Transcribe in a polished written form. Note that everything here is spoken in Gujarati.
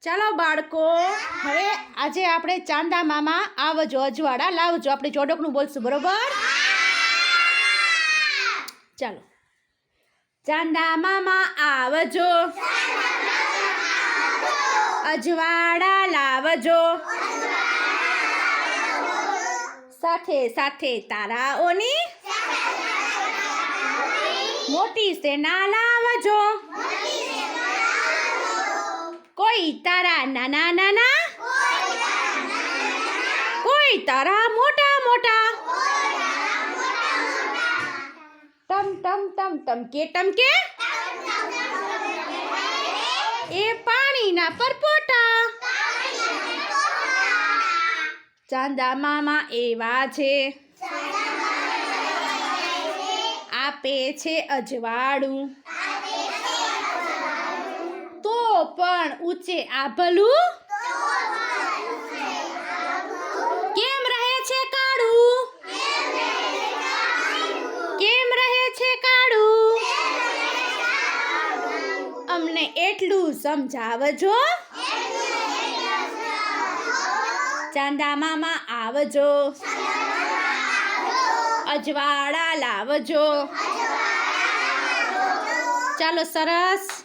ચાલો બાળકો, હવે આજે આપણે ચાંદા મામા આવજો અજવાળા લાવજો. આપણે જોડકનું બોલશું, બરોબર? ચાલો. ચાંદા મામા આવજો, અજવાળા લાવજો, સાથે સાથે તારાઓની મોટી સેના લાવજો. કોઈ તારા નાના નાના, કોઈ તારા મોટા મોટા. ટમ ટમ ટમ ટમકે ટમકે એ પાણીના પરપોટા. ચાંદા મામા એવા છે, આપે છે અજવાળું, તો પણ ઊંચે આભલું કેમ રહે છે કાળું? કેમ રહે છે કાળું? અમને એટલું સમજાવજો. ચાંદા મામા આવજો, અજવાળા લાવજો. ચાલો, સરસ.